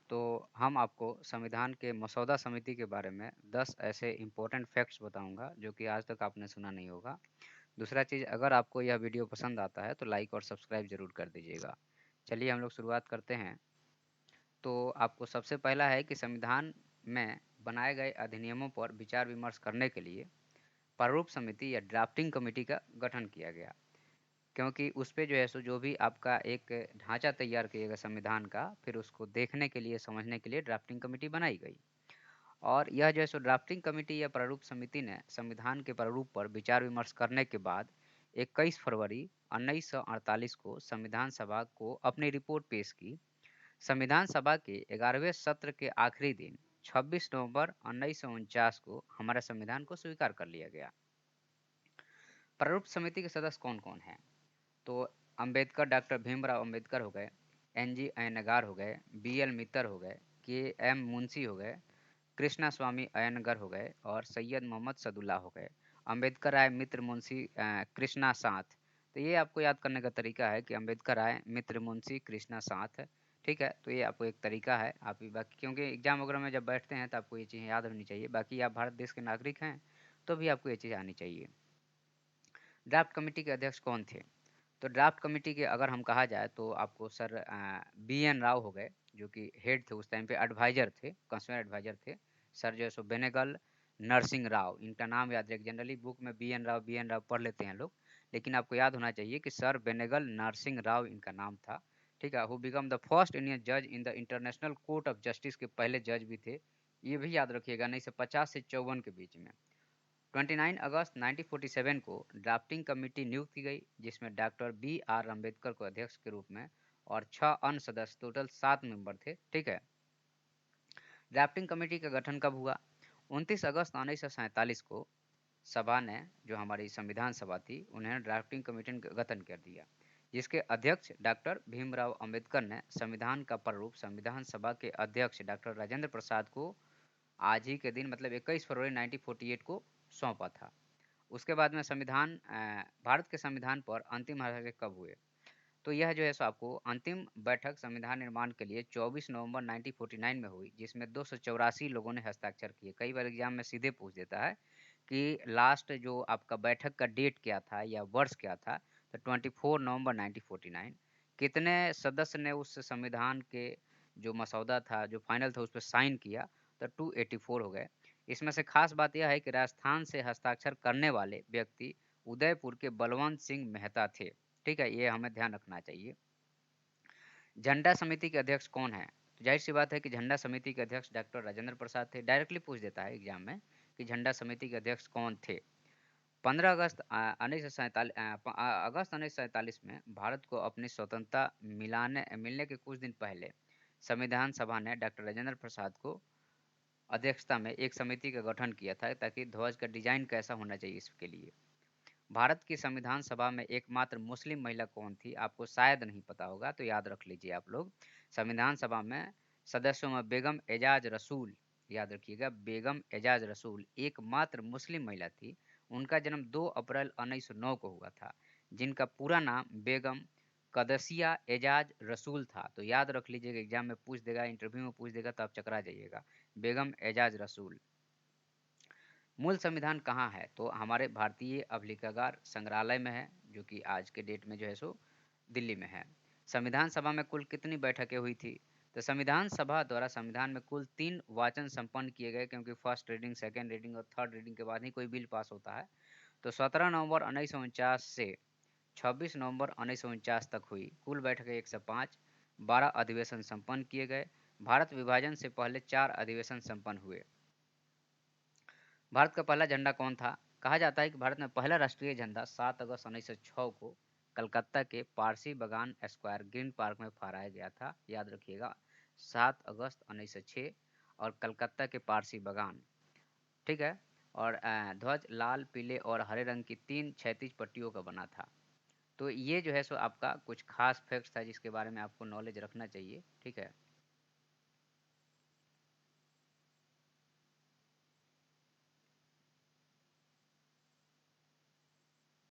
तो हम आपको संविधान के मसौदा समिति के बारे में 10 ऐसे इम्पोर्टेंट फैक्ट्स बताऊंगा जो कि आज तक आपने सुना नहीं होगा। दूसरा चीज़, अगर आपको यह वीडियो पसंद आता है तो लाइक और सब्सक्राइब ज़रूर कर दीजिएगा। चलिए हम लोग शुरुआत करते हैं। तो आपको सबसे पहला है कि संविधान में बनाए गए अधिनियमों पर विचार विमर्श करने के लिए प्रारूप समिति या ड्राफ्टिंग कमेटी का गठन किया गया, क्योंकि उस पे जो है सो जो भी आपका एक ढांचा तैयार किएगा संविधान का, फिर उसको देखने के लिए समझने के लिए ड्राफ्टिंग कमेटी बनाई गई। और यह जो है सो ड्राफ्टिंग कमेटी या प्रारूप समिति ने संविधान के प्रारूप पर विचार विमर्श करने के बाद 21 फरवरी 1948 को संविधान सभा को अपनी रिपोर्ट पेश की। संविधान सभा के 11वें सत्र के आखिरी दिन 26 नवंबर 1949 को हमारे संविधान को स्वीकार कर लिया गया। प्रारूप समिति के सदस्य कौन कौन हैं? तो अंबेडकर, डॉक्टर भीमराव अंबेडकर हो गए, एन जी अय्यंगार हो गए, बी एल मित्तर हो गए, के एम मुंशी हो गए, कृष्णा स्वामी अय्यंगार हो गए और सैयद मोहम्मद सदुल्ला हो गए। अंबेडकर आए, मित्र, मुंशी, कृष्णा, साथ। तो ये आपको याद करने का तरीका है कि अंबेडकर आए, मित्र, मुंशी, कृष्णा, साथ। ठीक है, तो ये आपको एक तरीका है। आप भी बाकी, क्योंकि एग्जाम वगैरह में जब बैठते हैं तो आपको ये चीज़ें याद होनी चाहिए। बाकी आप भारत देश के नागरिक हैं तो भी आपको ये चीज़ आनी चाहिए। ड्राफ्ट कमेटी के अध्यक्ष कौन थे? तो ड्राफ्ट कमेटी के अगर हम कहा जाए तो आपको सर बी एन राव हो गए, जो कि हेड थे उस टाइम पे, एडवाइजर थे, कंसर्न एडवाइजर थे। सर जो है सो बेनेगल नरसिंह राव, इनका नाम याद रखिए। जनरली बुक में बी एन राव पढ़ लेते हैं लोग, लेकिन आपको याद होना चाहिए कि सर बेनेगल नरसिंह राव इनका नाम था। ठीक है, who become the first Indian जज in the International Court of Justice के पहले जज भी थे। ये भी याद रखिएगा, 1950 से 54 के बीच में। 29 अगस्त 1947 को ड्राफ्टिंग कमेटी नियुक्त की गई, जिसमें डॉक्टर बी आर अम्बेडकर को अध्यक्ष के रूप में और 6 अन्य सदस्य, टोटल 7 मेंबर थे। ठीक है, ड्राफ्टिंग कमेटी का गठन कब हुआ? 29 अगस्त 1947 को सभा ने, जो हमारी संविधान सभा थी, उन्हें ड्राफ्टिंग कमेटी का गठन कर दिया, जिसके अध्यक्ष डॉक्टर भीमराव अंबेडकर ने संविधान का प्रारूप संविधान सभा के अध्यक्ष डॉक्टर राजेंद्र प्रसाद को आज ही के दिन, मतलब 21 फरवरी 1948 को सौंपा था। उसके बाद में भारत के संविधान पर अंतिम हस्ताक्षर कब हुए? तो यह जो है सो आपको अंतिम बैठक संविधान निर्माण के लिए 24 नवंबर 1949 में हुई, जिसमें 284 लोगों ने हस्ताक्षर किए। कई बार एग्जाम में सीधे पूछ देता है कि लास्ट जो आपका बैठक का डेट क्या था या वर्ष क्या था। तो 24 नवंबर 1949। कितने सदस्य ने उस संविधान के जो मसौदा था, जो फाइनल था, उस पर साइन किया? तो 284 हो गए। इसमें से खास बात यह है कि राजस्थान से हस्ताक्षर करने वाले व्यक्ति उदयपुर के बलवंत सिंह मेहता थे। ठीक है, ये हमें ध्यान रखना चाहिए। झंडा समिति के अध्यक्ष कौन है? तो जाहिर सी बात है कि झंडा समिति के अध्यक्ष डॉक्टर राजेंद्र प्रसाद थे। डायरेक्टली पूछ देता है एग्जाम में कि झंडा समिति के अध्यक्ष कौन थे। 15 अगस्त 1947 में भारत को अपनी स्वतंत्रता मिलने के कुछ दिन पहले संविधान सभा ने डॉक्टर राजेंद्र प्रसाद को अध्यक्षता में एक समिति का गठन किया था, ताकि ध्वज का डिजाइन कैसा होना चाहिए इसके लिए। भारत की संविधान सभा में एकमात्र मुस्लिम महिला कौन थी? आपको शायद नहीं पता होगा, तो याद रख लीजिए आप लोग। संविधान सभा में सदस्यों में बेगम एजाज रसूल, याद रखिएगा, बेगम एजाज रसूल एकमात्र मुस्लिम महिला थी। उनका जन्म 2 अप्रैल 1909 को हुआ था, जिनका पूरा नाम बेगम कदसिया एजाज रसूल था। तो याद रख लीजिएगा, एग्जाम में पूछ देगा, इंटरव्यू में पूछ देगा, तो आप चकरा जाइएगा। बेगम एजाज रसूल। मूल संविधान कहाँ है? तो हमारे भारतीय अभिलेखागार संग्रहालय में है, जो कि आज के डेट में जो है सो दिल्ली में है। संविधान सभा में कुल कितनी बैठकें हुई थी? तो संविधान सभा द्वारा संविधान में कुल 3 वाचन संपन्न किए गए, क्योंकि फर्स्ट रीडिंग, सेकेंड रीडिंग और थर्ड रीडिंग के बाद ही कोई बिल पास होता है। तो 17 नवंबर 1949 से 26 नवंबर 1949 तक हुई कुल बैठकें 105। 12 अधिवेशन संपन्न किए गए। भारत विभाजन से पहले 4 अधिवेशन संपन्न हुए। भारत का पहला झंडा कौन था? कहा जाता है कि भारत में पहला राष्ट्रीय झंडा 7 अगस्त 1906 को कलकत्ता के पारसी बागान स्क्वायर ग्रीन पार्क में फहराया गया था। याद रखिएगा, 7 अगस्त 1906 और कलकत्ता के पारसी बागान। ठीक है, और ध्वज लाल, पीले और हरे रंग की 3 क्षैतिज पट्टियों का बना था। तो ये जो है सो आपका कुछ खास फैक्ट्स था जिसके बारे में आपको नॉलेज रखना चाहिए। ठीक है।